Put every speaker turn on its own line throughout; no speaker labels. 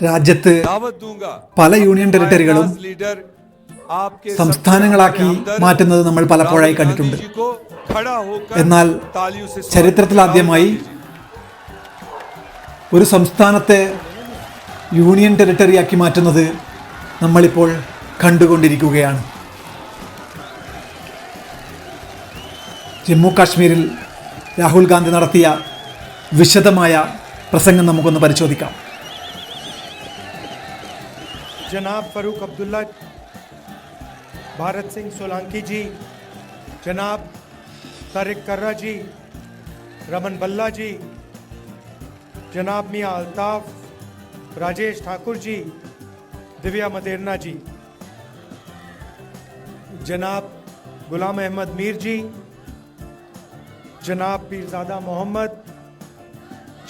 രാജ്യത്ത് പല യൂണിയൻ ടെറിട്ടറികളും സംസ്ഥാനങ്ങളാക്കി മാറ്റുന്നത് നമ്മൾ പലപ്പോഴായി കണ്ടിട്ടുണ്ട്. എന്നാൽ ചരിത്രത്തിലാദ്യമായി ഒരു സംസ്ഥാനത്തെ യൂണിയൻ ടെറിട്ടറിയാക്കി മാറ്റുന്നത് നമ്മളിപ്പോൾ കണ്ടുകൊണ്ടിരിക്കുകയാണ്. ജമ്മു കാശ്മീരിൽ രാഹുൽ ഗാന്ധി നടത്തിയ വിശദമായ പ്രസംഗം നമുക്കൊന്ന് പരിശോധിക്കാം.
जनाब फ़रूक अब्दुल्ला, भारत सिंह सोलंकी जी, जनाब तारिक कर्रा जी, रमन बल्ला जी, जनाब मियाँ अल्ताफ़, राजेश ठाकुर जी, दिव्या मदेरना जी, जनाब गुलाम अहमद मीर जी, जनाब पीरज़ादा मोहम्मद,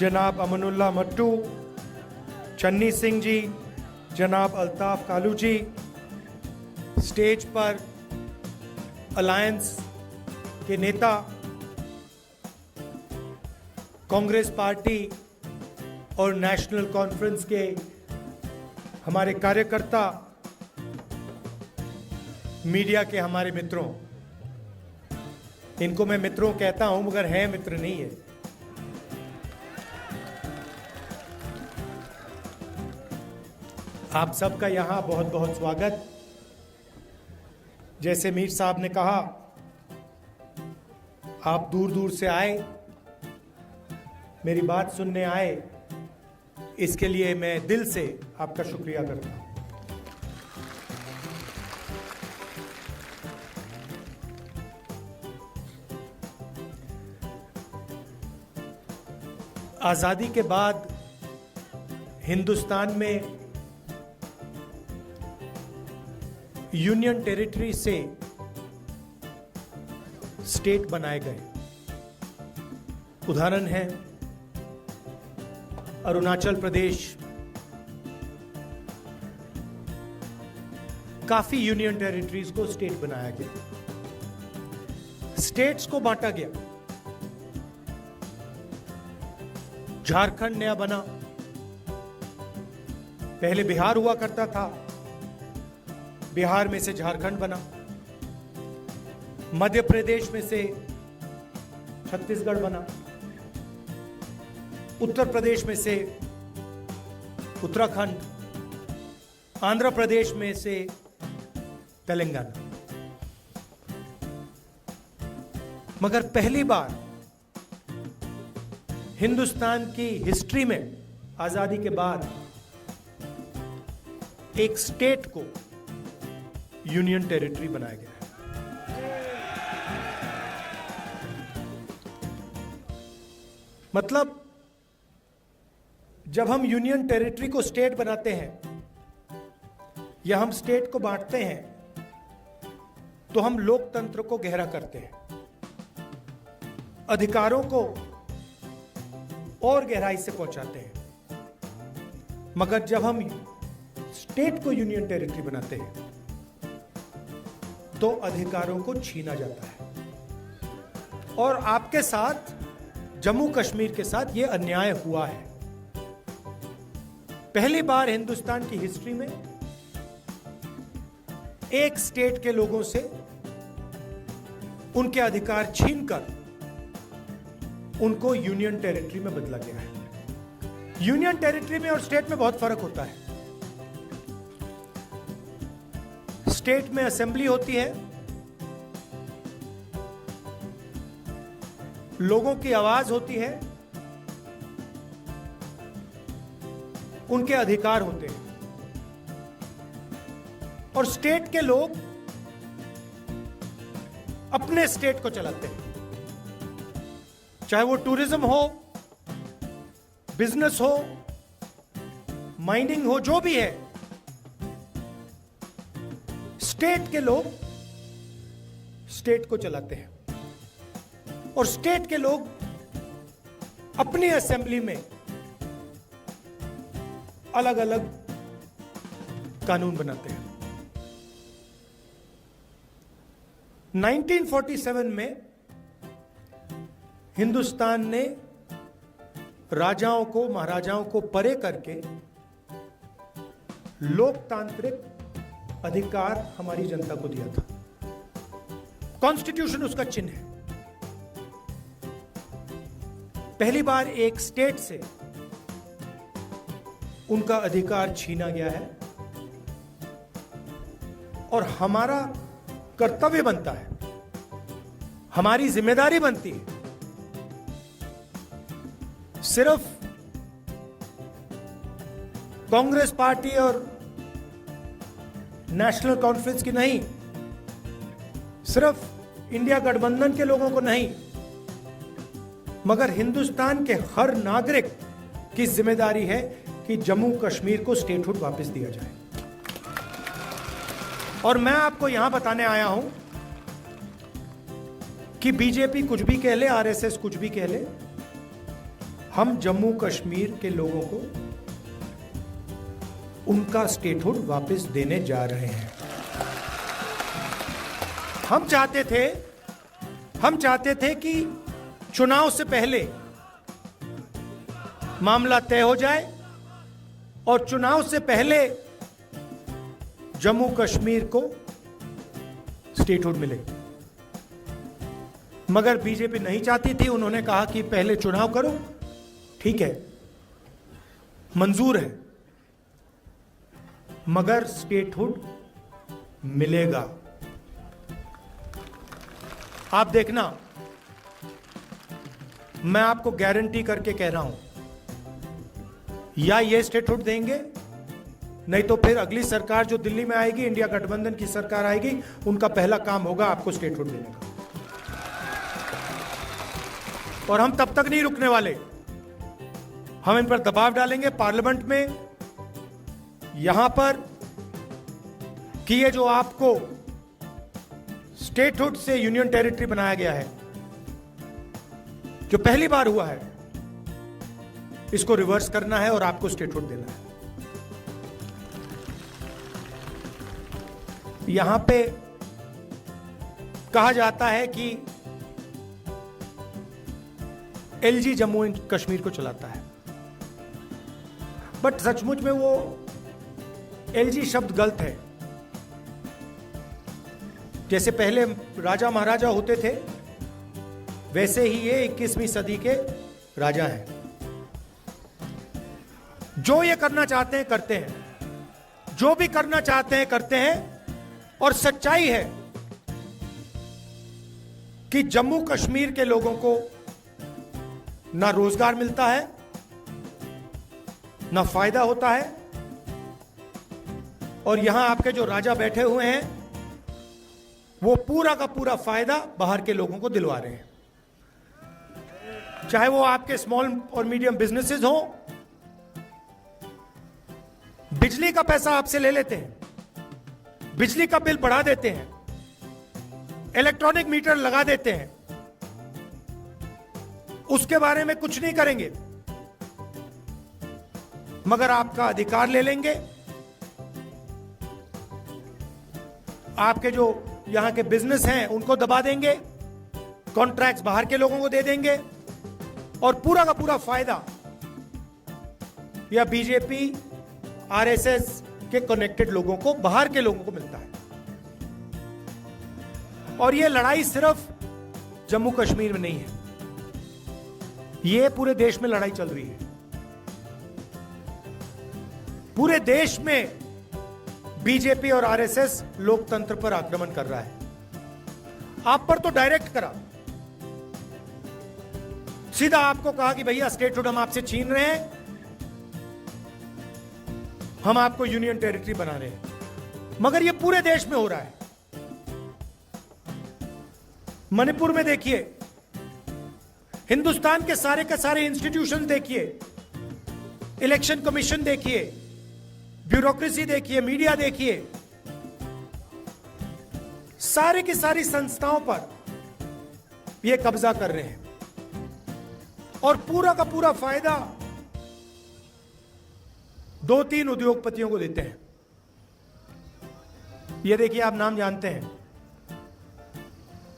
जनाब अमनुल्लाह मट्टू, चन्नी सिंह जी, जनाब अल्ताफ़ कालू जी, स्टेज पर अलायंस के नेता, कांग्रेस पार्टी और नेशनल कॉन्फ्रेंस के हमारे कार्यकर्ता, मीडिया के हमारे मित्रों, इनको मैं मित्रों कहता हूं मगर हैं मित्र नहीं है। आप सबका यहाँ बहुत बहुत स्वागत। जैसे मीर साहब ने कहा, आप दूर दूर से आए, मेरी बात सुनने आए, इसके लिए मैं दिल से आपका शुक्रिया करता हूँ। आज़ादी के बाद हिंदुस्तान में यूनियन टेरिटरी से स्टेट बनाए गए। उदाहरण है अरुणाचल प्रदेश, काफी यूनियन टेरिटरीज को स्टेट बनाया गया, स्टेट्स को बांटा गया। झारखंड नया बना, पहले बिहार हुआ करता था, बिहार में से झारखंड बना, मध्य प्रदेश में से छत्तीसगढ़ बना, उत्तर प्रदेश में से उत्तराखंड, आंध्र प्रदेश में से तेलंगाना। मगर पहली बार हिंदुस्तान की हिस्ट्री में आजादी के बाद एक स्टेट को यूनियन टेरिटरी बनाया गया है। मतलब जब हम यूनियन टेरिटरी को स्टेट बनाते हैं या हम स्टेट को बांटते हैं तो हम लोकतंत्र को गहरा करते हैं, अधिकारों को और गहराई से पहुंचाते हैं। मगर जब हम स्टेट को यूनियन टेरिटरी बनाते हैं तो अधिकारों को छीना जाता है। और आपके साथ, जम्मू कश्मीर के साथ यह अन्याय हुआ है। पहली बार हिंदुस्तान की हिस्ट्री में एक स्टेट के लोगों से उनके अधिकार छीनकर उनको यूनियन टेरिटरी में बदला गया है। यूनियन टेरिटरी में और स्टेट में बहुत फर्क होता है। स्टेट में असेंबली होती है, लोगों की आवाज होती है, उनके अधिकार होते हैं। और स्टेट के लोग अपने स्टेट को चलाते हैं, चाहे वो टूरिज्म हो, बिजनेस हो, माइनिंग हो, जो भी है, स्टेट के लोग स्टेट को चलाते हैं। और स्टेट के लोग अपनी असेंबली में अलग अलग कानून बनाते हैं। 1947 में हिंदुस्तान ने राजाओं को, महाराजाओं को परे करके लोकतांत्रिक अधिकार हमारी जनता को दिया था। कॉन्स्टिट्यूशन उसका चिन्ह है। पहली बार एक स्टेट से उनका अधिकार छीना गया है और हमारा कर्तव्य बनता है, हमारी जिम्मेदारी बनती है सिर्फ कांग्रेस पार्टी और नेशनल कॉन्फ्रेंस की नहीं, सिर्फ इंडिया गठबंधन के लोगों को नहीं, मगर हिंदुस्तान के हर नागरिक की जिम्मेदारी है कि जम्मू कश्मीर को स्टेटहुड वापस दिया जाए। और मैं आपको यहां बताने आया हूं कि बीजेपी कुछ भी कह ले, आरएसएस कुछ भी कह ले, हम जम्मू कश्मीर के लोगों को उनका स्टेटहुड वापस देने जा रहे हैं। हम चाहते थे कि चुनाव से पहले मामला तय हो जाए और चुनाव से पहले जम्मू कश्मीर को स्टेटहुड मिले, मगर बीजेपी नहीं चाहती थी। उन्होंने कहा कि पहले चुनाव करो, ठीक है, मंजूर है, मगर स्टेटहुड मिलेगा। आप देखना, मैं आपको गारंटी करके कह रहा हूं, या ये स्टेटहुड देंगे, नहीं तो फिर अगली सरकार जो दिल्ली में आएगी, इंडिया गठबंधन की सरकार आएगी, उनका पहला काम होगा आपको स्टेटहुड देने का। और हम तब तक नहीं रुकने वाले, हम इन पर दबाव डालेंगे पार्लियामेंट में, यहां पर, कि ये जो आपको स्टेटहुड से यूनियन टेरिटरी बनाया गया है, जो पहली बार हुआ है, इसको रिवर्स करना है और आपको स्टेटहुड देना है। यहां पे कहा जाता है कि एलजी जम्मू एंड कश्मीर को चलाता है, बट सचमुच में वो एलजी शब्द गलत है। जैसे पहले राजा महाराजा होते थे, वैसे ही ये 21वीं सदी के राजा हैं। जो ये करना चाहते हैं करते हैं, जो भी करना चाहते हैं करते हैं। और सच्चाई है कि जम्मू कश्मीर के लोगों को ना रोजगार मिलता है, ना फायदा होता है, और यहां आपके जो राजा बैठे हुए हैं वो पूरा का पूरा फायदा बाहर के लोगों को दिलवा रहे हैं। चाहे वो आपके स्मॉल और मीडियम बिजनेसेस हो, बिजली का पैसा आपसे ले लेते हैं, बिजली का बिल बढ़ा देते हैं, इलेक्ट्रॉनिक मीटर लगा देते हैं, उसके बारे में कुछ नहीं करेंगे, मगर आपका अधिकार ले लेंगे। आपके जो यहां के बिजनेस हैं उनको दबा देंगे, कॉन्ट्रैक्ट्स बाहर के लोगों को दे देंगे, और पूरा का पूरा फायदा या बीजेपी आरएसएस के कनेक्टेड लोगों को, बाहर के लोगों को मिलता है। और यह लड़ाई सिर्फ जम्मू कश्मीर में नहीं है, यह पूरे देश में लड़ाई चल रही है। पूरे देश में बीजेपी और आरएसएस लोकतंत्र पर आक्रमण कर रहा है। आप पर तो डायरेक्ट करा, सीधा आपको कहा कि भैया स्टेटहुड हम आपसे छीन रहे हैं, हम आपको यूनियन टेरिटरी बना रहे हैं, मगर यह पूरे देश में हो रहा है। मणिपुर में देखिए, हिंदुस्तान के सारे इंस्टीट्यूशन देखिए, इलेक्शन कमीशन देखिए, ब्यूरोक्रेसी देखिए, मीडिया देखिए, सारी की सारी संस्थाओं पर यह कब्जा कर रहे हैं, और पूरा का पूरा फायदा 2-3 उद्योगपतियों को देते हैं। ये देखिए, आप नाम जानते हैं,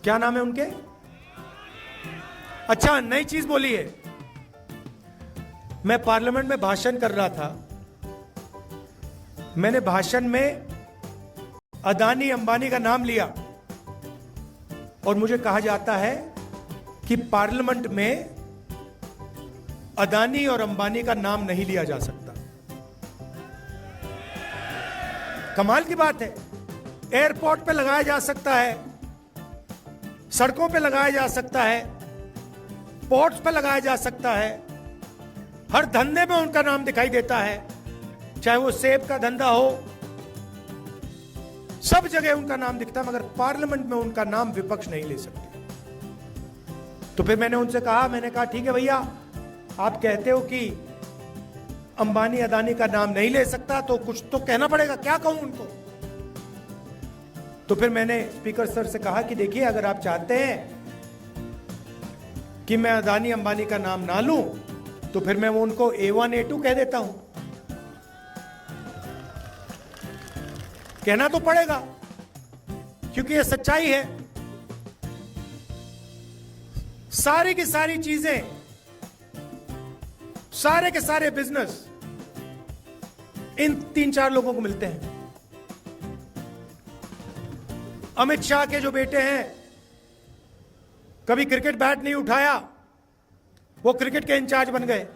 क्या नाम है उनके? अच्छा, नई चीज बोली है। मैं पार्लियामेंट में भाषण कर रहा था मैंने भाषण में अदानी अंबानी का नाम लिया और मुझे कहा जाता है कि पार्लियामेंट में अदानी और अंबानी का नाम नहीं लिया जा सकता। कमाल की बात है। एयरपोर्ट पे लगाया जा सकता है, सड़कों पे लगाया जा सकता है, पोर्ट्स पे लगाया जा सकता है, हर धंधे में उनका नाम दिखाई देता है, चाहे वो सेब का धंधा हो, सब जगह उनका नाम दिखता है, मगर पार्लियामेंट में उनका नाम विपक्ष नहीं ले सकते। तो फिर मैंने उनसे कहा, मैंने कहा ठीक है भैया, आप कहते हो कि अंबानी अदानी का नाम नहीं ले सकता, तो कुछ तो कहना पड़ेगा, क्या कहूं उनको। तो फिर मैंने स्पीकर सर से कहा कि देखिए, अगर आप चाहते हैं कि मैं अदानी अंबानी का नाम ना लूं, तो फिर मैं वो उनको A1 A2 कह देता हूं। कहना तो पड़ेगा, क्योंकि ये सच्चाई है। सारी की सारी चीजें, सारे के सारे बिजनेस इन 3-4 लोगों को मिलते हैं। अमित शाह के जो बेटे हैं, कभी क्रिकेट बैट नहीं उठाया, वो क्रिकेट के इंचार्ज बन गए।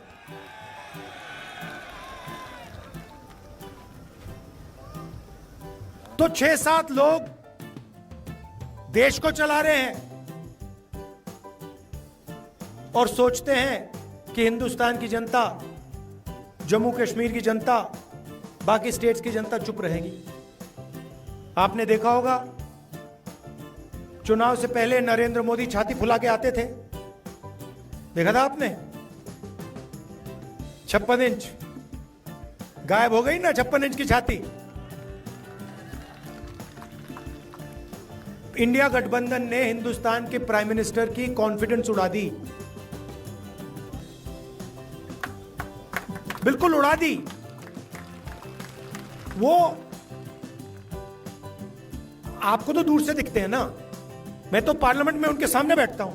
तो 6-7 लोग देश को चला रहे हैं और सोचते हैं कि हिंदुस्तान की जनता, जम्मू कश्मीर की जनता, बाकी स्टेट्स की जनता चुप रहेगी। आपने देखा होगा, चुनाव से पहले नरेंद्र मोदी छाती फुला के आते थे, देखा था आपने? 56 इंच गायब हो गई ना, 56 इंच की छाती। इंडिया गठबंधन ने हिंदुस्तान के प्राइम मिनिस्टर की कॉन्फिडेंस उड़ा दी, बिल्कुल उड़ा दी। वो आपको तो दूर से दिखते हैं ना, मैं तो पार्लियामेंट में उनके सामने बैठता हूं,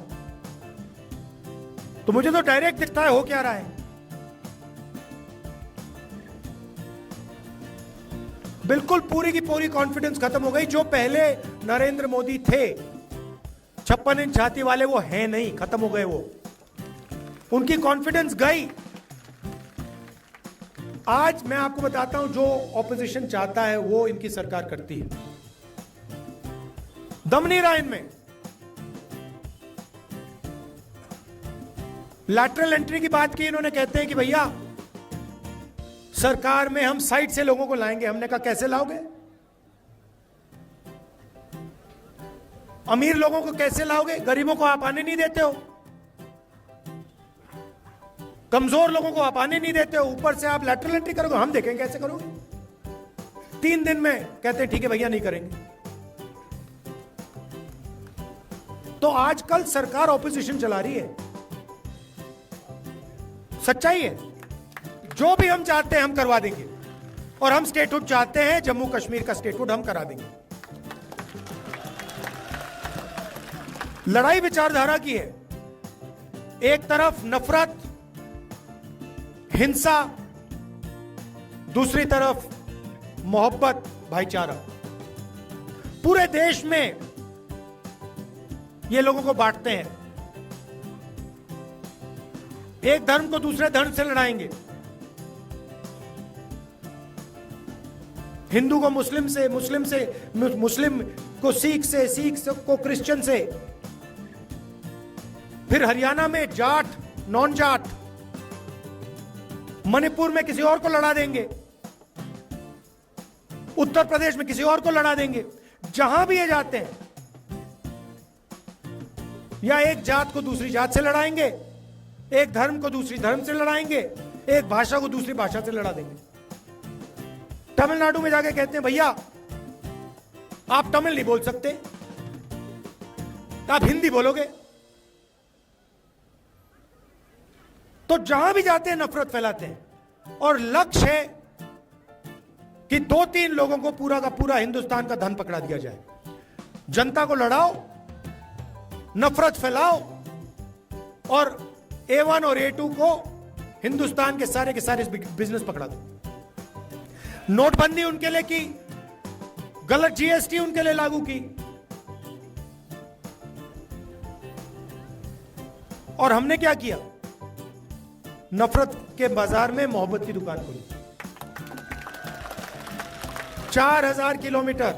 तो मुझे तो डायरेक्ट दिखता है हो क्या रहा है। बिल्कुल पूरी की पूरी कॉन्फिडेंस खत्म हो गई। जो पहले नरेंद्र मोदी थे 56 इंच छाती वाले, वो हैं नहीं, खत्म हो गए वो, उनकी कॉन्फिडेंस गई। आज मैं आपको बताता हूं, जो ऑपोजिशन चाहता है वो इनकी सरकार करती है। दम नहीं रहा इनमें। लैटरल एंट्री की बात की इन्होंने, कहते हैं कि भैया सरकार में हम साइड से लोगों को लाएंगे। हमने कहा कैसे लाओगे? अमीर लोगों को कैसे लाओगे? गरीबों को आप आने नहीं देते हो, कमजोर लोगों को आप आने नहीं देते हो, ऊपर से आप लैटरल एंट्री करोगे। हम देखेंगे कैसे करोगे। 3 दिन में कहते हैं ठीक है भैया, नहीं करेंगे। तो आजकल सरकार ऑपोजिशन चला रही है, सच्चाई है। जो भी हम चाहते हैं हम करवा देंगे, और हम स्टेटहुड चाहते हैं, जम्मू कश्मीर का स्टेटहुड हम करा देंगे। लड़ाई विचारधारा की है। एक तरफ नफरत, हिंसा, दूसरी तरफ मोहब्बत, भाईचारा। पूरे देश में ये लोगों को बांटते हैं। एक धर्म को दूसरे धर्म से लड़ाएंगे, हिंदू को मुस्लिम से, मुस्लिम को सिख से, को क्रिश्चियन से। फिर हरियाणा में जाट, नॉन जाट, मणिपुर में किसी और को लड़ा देंगे, उत्तर प्रदेश में किसी और को लड़ा देंगे। जहां भी ये जाते हैं, या एक जात को दूसरी जात से लड़ाएंगे, एक धर्म को दूसरी धर्म से लड़ाएंगे, एक भाषा को दूसरी भाषा से लड़ा देंगे। तमिलनाडु में जाके कहते हैं भैया आप तमिल नहीं बोल सकते, आप हिंदी बोलोगे। तो जहां भी जाते हैं नफरत फैलाते हैं, और लक्ष्य है कि 2-3 लोगों को पूरा का पूरा हिंदुस्तान का धन पकड़ा दिया जाए। जनता को लड़ाओ, नफरत फैलाओ, और A1 और A2 को हिंदुस्तान के सारे बिजनेस पकड़ा दो। नोटबंदी उनके लिए की, गलत जीएसटी उनके लिए लागू की, और हमने क्या किया? नफरत के बाजार में मोहब्बत की दुकान खोली। 4000 किलोमीटर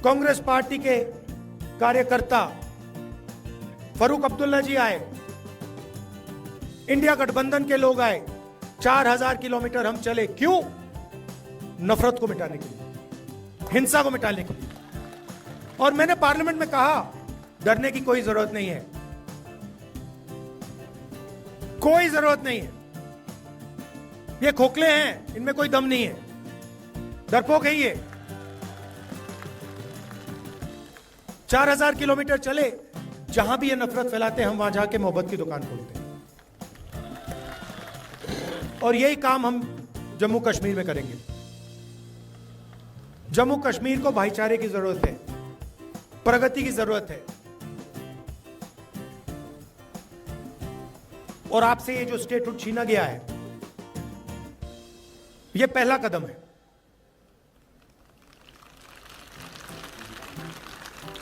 कांग्रेस पार्टी के कार्यकर्ता फारूक अब्दुल्ला जी आए, इंडिया गठबंधन के लोग आए, 4000 किलोमीटर हम चले। क्यों? नफरत को मिटाने के लिए, हिंसा को मिटाने के लिए। और मैंने पार्लियामेंट में कहा, डरने की कोई जरूरत नहीं है, कोई जरूरत नहीं है। ये खोखले हैं, इनमें कोई दम नहीं है, डरपोक है ये। 4000 किलोमीटर चले, जहां भी ये नफरत फैलाते हैं हम वहां जाके मोहब्बत की दुकान खोलते हैं। और यही काम हम जम्मू कश्मीर में करेंगे। जम्मू कश्मीर को भाईचारे की जरूरत है, प्रगति की जरूरत है। और आपसे ये जो स्टेटहुड छीना गया है, ये पहला कदम है।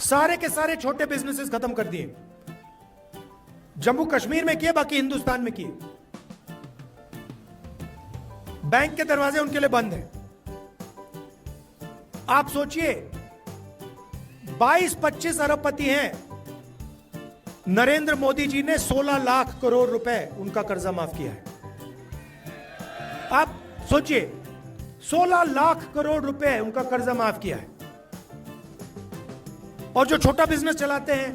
सारे के सारे छोटे बिजनेसेस खत्म कर दिए, जम्मू कश्मीर में किए, बाकी हिंदुस्तान में किए। बैंक के दरवाजे उनके लिए बंद हैं। आप सोचिए, 22-25 अरबपति हैं। नरेंद्र मोदी जी ने 16 लाख करोड़ रुपए उनका कर्जा माफ किया है। आप सोचिए, 16 लाख करोड़ रुपए उनका कर्जा माफ किया है। और जो छोटा बिजनेस चलाते हैं,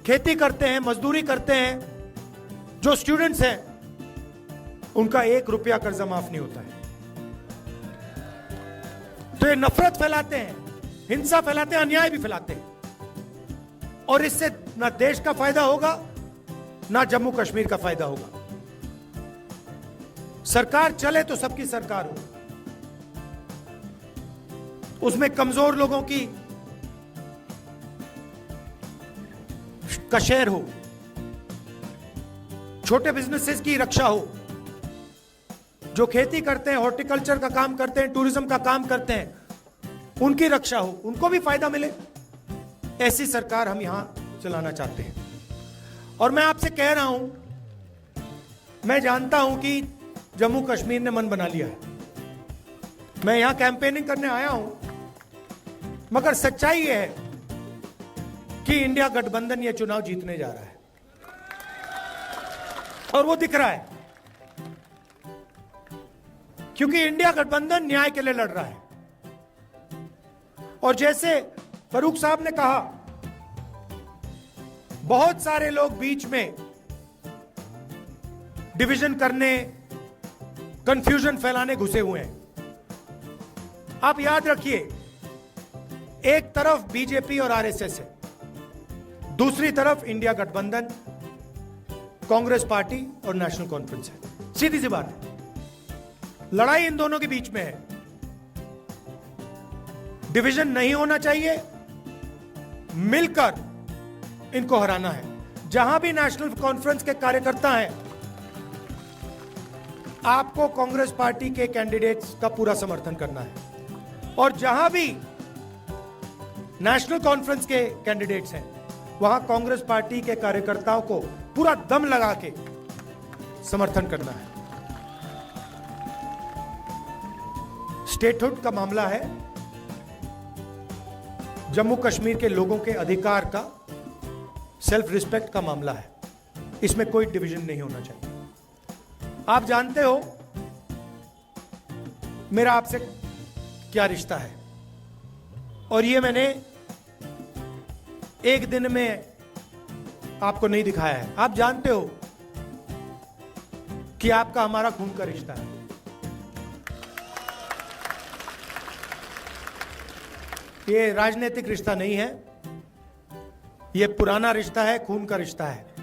खेती करते हैं, मजदूरी करते हैं, जो स्टूडेंट्स हैं, उनका 1 रुपया कर्जा माफ नहीं होता है। तो ये नफरत फैलाते हैं, हिंसा फैलाते हैं, अन्याय भी फैलाते हैं। और इससे ना देश का फायदा होगा, ना जम्मू कश्मीर का फायदा होगा। सरकार चले तो सबकी सरकार हो, उसमें कमजोर लोगों की का शेयर हो, छोटे बिजनेसेस की रक्षा हो, जो खेती करते हैं, हॉर्टिकल्चर का काम करते हैं, टूरिज्म का काम करते हैं, उनकी रक्षा हो, उनको भी फायदा मिले। ऐसी सरकार हम यहां चलाना चाहते हैं। और मैं आपसे कह रहा हूं, मैं जानता हूं कि जम्मू कश्मीर ने मन बना लिया है। मैं यहां कैंपेनिंग करने आया हूं, मगर सच्चाई यह है कि इंडिया गठबंधन यह चुनाव जीतने जा रहा है, और वो दिख रहा है, क्योंकि इंडिया गठबंधन न्याय के लिए लड़ रहा है। और जैसे फारूक साहब ने कहा, बहुत सारे लोग बीच में डिवीजन करने, कंफ्यूजन फैलाने घुसे हुए हैं। आप याद रखिए, एक तरफ बीजेपी और आरएसएस है, दूसरी तरफ इंडिया गठबंधन, कांग्रेस पार्टी और नेशनल कॉन्फ्रेंस है। सीधी सी बात है, लड़ाई इन दोनों के बीच में है। डिवीजन नहीं होना चाहिए, मिलकर इनको हराना है। जहां भी नेशनल कॉन्फ्रेंस के कार्यकर्ता हैं, आपको कांग्रेस पार्टी के कैंडिडेट्स का पूरा समर्थन करना है। और जहां भी नेशनल कॉन्फ्रेंस के कैंडिडेट्स हैं, वहां कांग्रेस पार्टी के कार्यकर्ताओं को पूरा दम लगा के समर्थन करना है। स्टेटहुड का मामला है, जम्मू कश्मीर के लोगों के अधिकार का, सेल्फ रिस्पेक्ट का मामला है। इसमें कोई डिवीजन नहीं होना चाहिए। आप जानते हो मेरा आपसे क्या रिश्ता है, और ये मैंने एक दिन में आपको नहीं दिखाया है। आप जानते हो कि आपका हमारा खून का रिश्ता है। ये राजनीतिक रिश्ता नहीं है, ये पुराना रिश्ता है, खून का रिश्ता है।